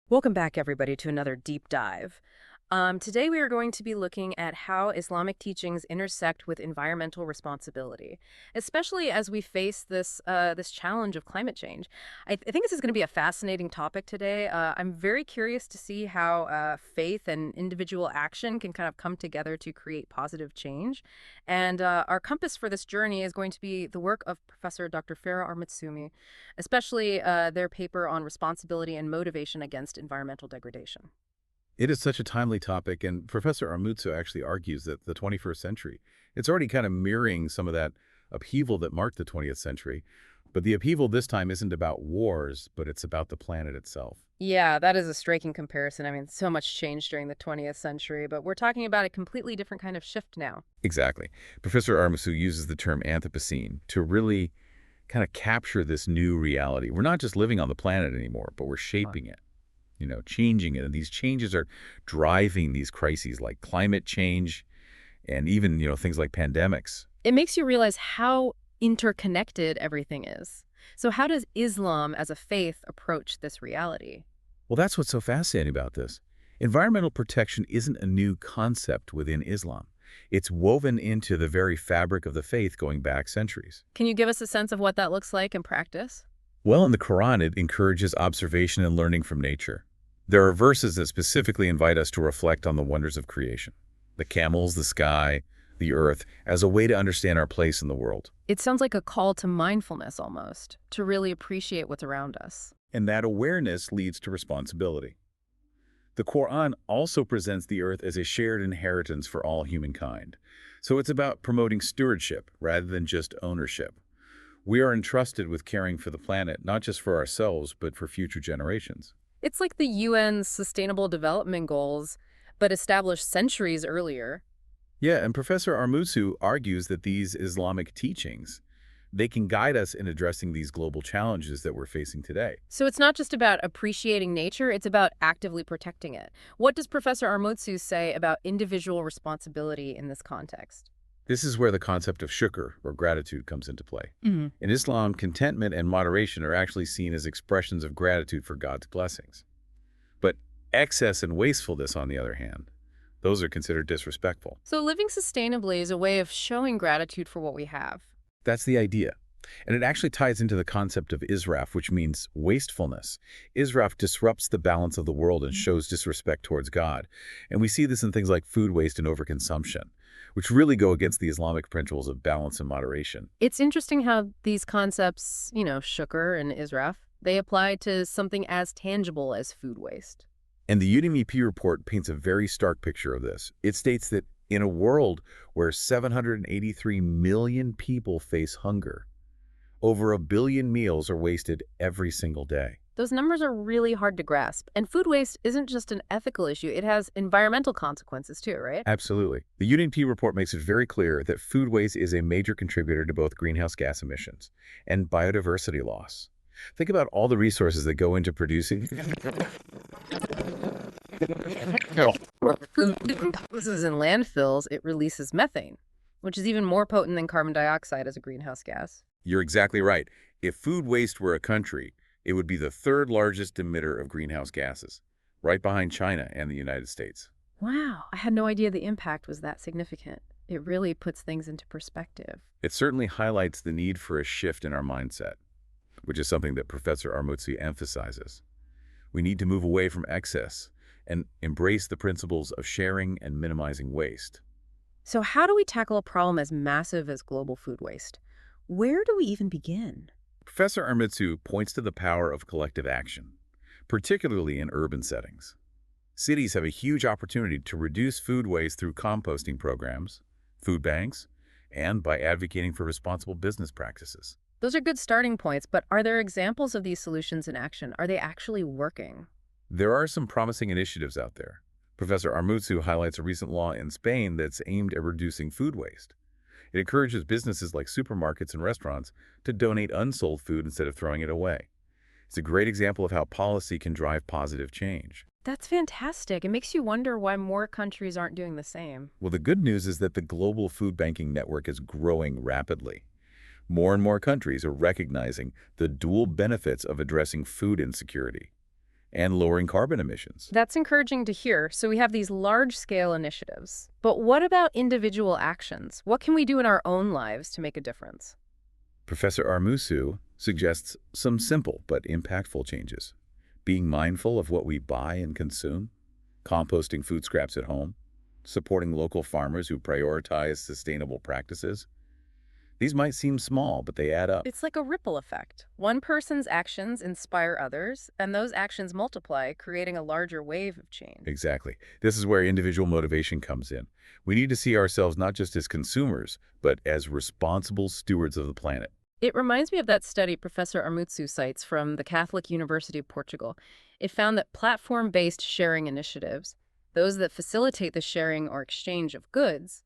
Welcome back, everybody, to another deep dive. Today, we are going to be looking at how Islamic teachings intersect with environmental responsibility, especially as we face this challenge of climate change. I think this is going to be a fascinating topic today. I'm very curious to see how faith and individual action can kind of come together to create positive change. And our compass for this journey is going to be the work of Professor Dr. Ferah Armutçu, especially their paper on responsibility and motivation against environmental degradation. It is such a timely topic, and Professor Armutsu actually argues that the 21st century, it's already kind of mirroring some of that upheaval that marked the 20th century. But the upheaval this time isn't about wars, but it's about the planet itself. Yeah, that is a striking comparison. I mean, so much changed during the 20th century, but we're talking about a completely different kind of shift now. Exactly. Professor Armutsu uses the term Anthropocene to really kind of capture this new reality. We're not just living on the planet anymore, but we're shaping it, changing it. And these changes are driving these crises like climate change and even, things like pandemics. It makes you realize how interconnected everything is. So how does Islam as a faith approach this reality? Well, that's what's so fascinating about this. Environmental protection isn't a new concept within Islam. It's woven into the very fabric of the faith going back centuries. Can you give us a sense of what that looks like in practice? Well, in the Quran, it encourages observation and learning from nature. There are verses that specifically invite us to reflect on the wonders of creation, the camels, the sky, the earth, as a way to understand our place in the world. It sounds like a call to mindfulness almost, to really appreciate what's around us. And that awareness leads to responsibility. The Quran also presents the earth as a shared inheritance for all humankind. So it's about promoting stewardship rather than just ownership. We are entrusted with caring for the planet, not just for ourselves, but for future generations. It's like the UN's Sustainable Development Goals, but established centuries earlier. Yeah, and Professor Armutsu argues that these Islamic teachings, they can guide us in addressing these global challenges that we're facing today. So it's not just about appreciating nature, it's about actively protecting it. What does Professor Armutsu say about individual responsibility in this context? This is where the concept of shukr, or gratitude, comes into play. Mhm. In Islam, contentment and moderation are actually seen as expressions of gratitude for God's blessings. But excess and wastefulness, on the other hand, those are considered disrespectful. So living sustainably is a way of showing gratitude for what we have. That's the idea. And it actually ties into the concept of israf, which means wastefulness. Israf disrupts the balance of the world and shows disrespect towards God. And we see this in things like food waste and overconsumption, which really go against the Islamic principles of balance and moderation. It's interesting how these concepts, shukr and israf, they apply to something as tangible as food waste. And the UNEP report paints a very stark picture of this. It states that in a world where 783 million people face hunger, over 1 billion meals are wasted every single day. Those numbers are really hard to grasp. And food waste isn't just an ethical issue, it has environmental consequences too, right? Absolutely. The UNEP report makes it very clear that food waste is a major contributor to both greenhouse gas emissions and biodiversity loss. Think about all the resources that go into producing. Food deposits in landfills, it releases methane, which is even more potent than carbon dioxide as a greenhouse gas. You're exactly right. If food waste were a country, it would be the third largest emitter of greenhouse gases, right behind China and the United States. Wow, I had no idea the impact was that significant. It really puts things into perspective. It certainly highlights the need for a shift in our mindset, which is something that Professor Armutsu emphasizes. We need to move away from excess and embrace the principles of sharing and minimizing waste. So how do we tackle a problem as massive as global food waste? Where do we even begin? Professor Armutsu points to the power of collective action, particularly in urban settings. Cities have a huge opportunity to reduce food waste through composting programs, food banks, and by advocating for responsible business practices. Those are good starting points, but are there examples of these solutions in action? Are they actually working? There are some promising initiatives out there. Professor Armutsu highlights a recent law in Spain that's aimed at reducing food waste. It encourages businesses like supermarkets and restaurants to donate unsold food instead of throwing it away. It's a great example of how policy can drive positive change. That's fantastic. It makes you wonder why more countries aren't doing the same. Well, the good news is that the global food banking network is growing rapidly. More and more countries are recognizing the dual benefits of addressing food insecurity. and lowering carbon emissions. That's encouraging to hear. So we have these large-scale initiatives. But what about individual actions? What can we do in our own lives to make a difference? Professor Armutçu suggests some simple but impactful changes. Being mindful of what we buy and consume, composting food scraps at home, supporting local farmers who prioritize sustainable practices. These might seem small, but they add up. It's like a ripple effect. One person's actions inspire others, and those actions multiply, creating a larger wave of change. Exactly. This is where individual motivation comes in. We need to see ourselves not just as consumers, but as responsible stewards of the planet. It reminds me of that study Professor Armutçu cites from the Catholic University of Portugal. It found that platform-based sharing initiatives, those that facilitate the sharing or exchange of goods,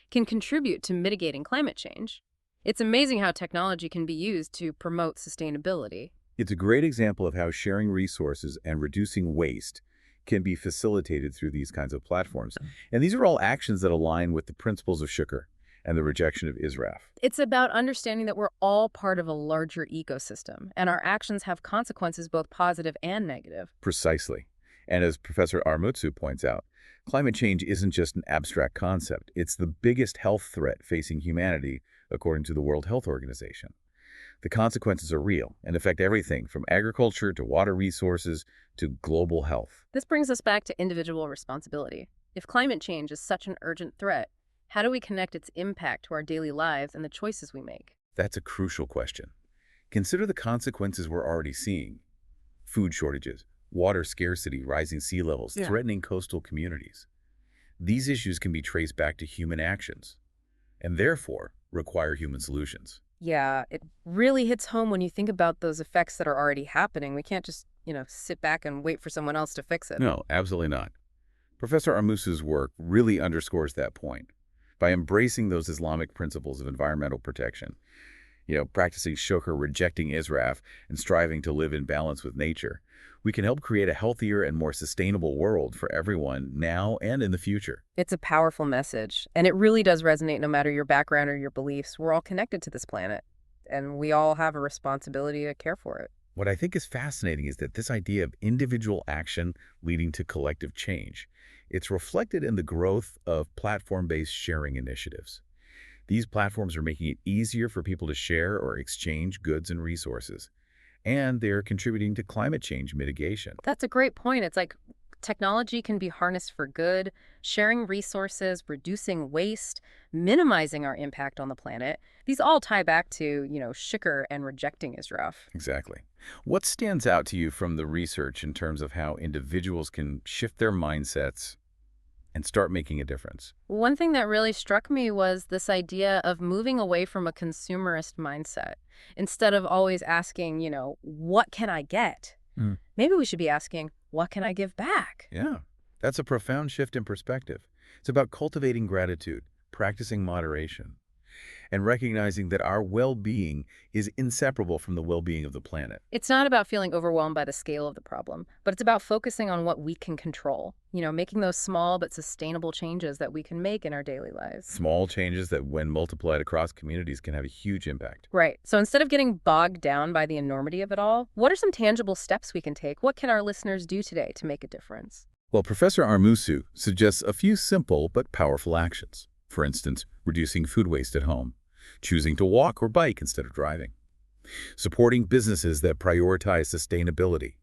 can contribute to mitigating climate change. It's amazing how technology can be used to promote sustainability. It's a great example of how sharing resources and reducing waste can be facilitated through these kinds of platforms. And these are all actions that align with the principles of shukr and the rejection of israf. It's about understanding that we're all part of a larger ecosystem, and our actions have consequences both positive and negative. Precisely. And as Professor Armutçu points out, climate change isn't just an abstract concept. It's the biggest health threat facing humanity, according to the World Health Organization. The consequences are real and affect everything from agriculture to water resources to global health. This brings us back to individual responsibility. If climate change is such an urgent threat, how do we connect its impact to our daily lives and the choices we make? That's a crucial question. Consider the consequences we're already seeing. Food shortages, water scarcity, rising sea levels, threatening coastal communities. These issues can be traced back to human actions, and therefore require human solutions. Yeah, it really hits home when you think about those effects that are already happening. We can't just, sit back and wait for someone else to fix it. No, absolutely not. Professor Armutçu's work really underscores that point. By embracing those Islamic principles of environmental protection, practicing shukr, rejecting israf, and striving to live in balance with nature, we can help create a healthier and more sustainable world for everyone now and in the future. It's a powerful message, and it really does resonate no matter your background or your beliefs. We're all connected to this planet, and we all have a responsibility to care for it. What I think is fascinating is that this idea of individual action leading to collective change, it's reflected in the growth of platform-based sharing initiatives. These platforms are making it easier for people to share or exchange goods and resources, and they're contributing to climate change mitigation. That's a great point. It's like technology can be harnessed for good, sharing resources, reducing waste, minimizing our impact on the planet. These all tie back to, shukr and rejecting israf. Exactly. What stands out to you from the research in terms of how individuals can shift their mindsets and start making a difference? One thing that really struck me was this idea of moving away from a consumerist mindset. Instead of always asking, what can I get? Maybe we should be asking, what can I give back? Yeah, that's a profound shift in perspective. It's about cultivating gratitude, practicing moderation, and recognizing that our well-being is inseparable from the well-being of the planet. It's not about feeling overwhelmed by the scale of the problem, but it's about focusing on what we can control, making those small but sustainable changes that we can make in our daily lives. Small changes that, when multiplied across communities, can have a huge impact. Right. So instead of getting bogged down by the enormity of it all, what are some tangible steps we can take? What can our listeners do today to make a difference? Well, Professor Armutçu suggests a few simple but powerful actions. For instance, reducing food waste at home, choosing to walk or bike instead of driving, supporting businesses that prioritize sustainability.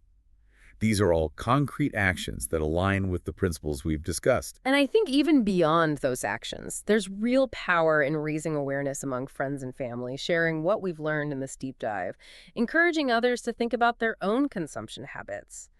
These are all concrete actions that align with the principles we've discussed. And I think even beyond those actions, there's real power in raising awareness among friends and family, sharing what we've learned in this deep dive, encouraging others to think about their own consumption habits,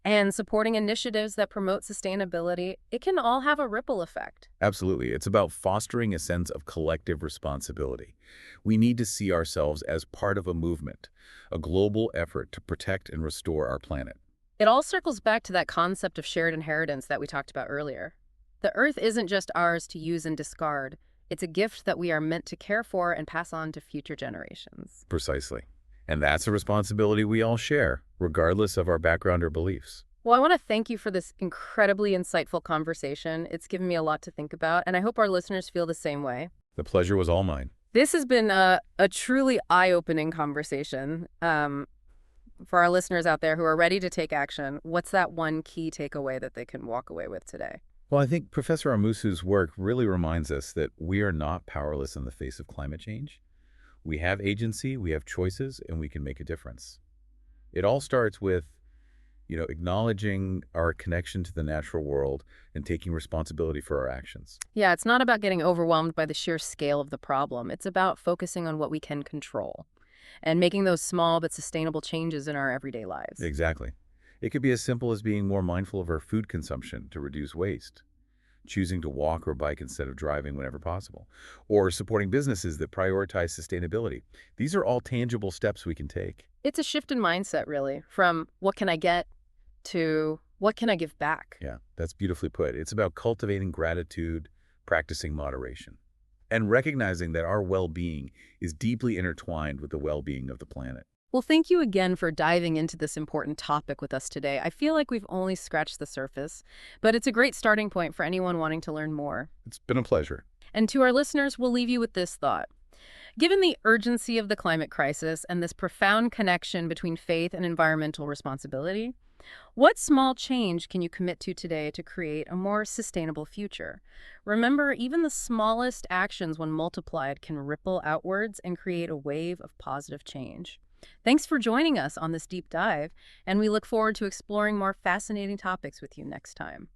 and supporting initiatives that promote sustainability. It can all have a ripple effect. Absolutely. It's about fostering a sense of collective responsibility. We need to see ourselves as part of a movement, a global effort to protect and restore our planet. It all circles back to that concept of shared inheritance that we talked about earlier. The Earth isn't just ours to use and discard. It's a gift that we are meant to care for and pass on to future generations. Precisely. And that's a responsibility we all share, regardless of our background or beliefs. Well, I want to thank you for this incredibly insightful conversation. It's given me a lot to think about, and I hope our listeners feel the same way. The pleasure was all mine. This has been a truly eye-opening conversation. For our listeners out there who are ready to take action, what's that one key takeaway that they can walk away with today? Well, I think Professor Armutçu's work really reminds us that we are not powerless in the face of climate change. We have agency, we have choices, and we can make a difference. It all starts with, acknowledging our connection to the natural world and taking responsibility for our actions. Yeah, it's not about getting overwhelmed by the sheer scale of the problem. It's about focusing on what we can control and making those small but sustainable changes in our everyday lives. Exactly. It could be as simple as being more mindful of our food consumption to reduce waste, choosing to walk or bike instead of driving whenever possible, or supporting businesses that prioritize sustainability. These are all tangible steps we can take. It's a shift in mindset, really, from what can I get to what can I give back? Yeah, that's beautifully put. It's about cultivating gratitude, practicing moderation, and recognizing that our well-being is deeply intertwined with the well-being of the planet. Well, thank you again for diving into this important topic with us today. I feel like we've only scratched the surface, but it's a great starting point for anyone wanting to learn more. It's been a pleasure. And to our listeners, we'll leave you with this thought. Given the urgency of the climate crisis and this profound connection between faith and environmental responsibility, what small change can you commit to today to create a more sustainable future? Remember, even the smallest actions, when multiplied, can ripple outwards and create a wave of positive change. Thanks for joining us on this deep dive, and we look forward to exploring more fascinating topics with you next time.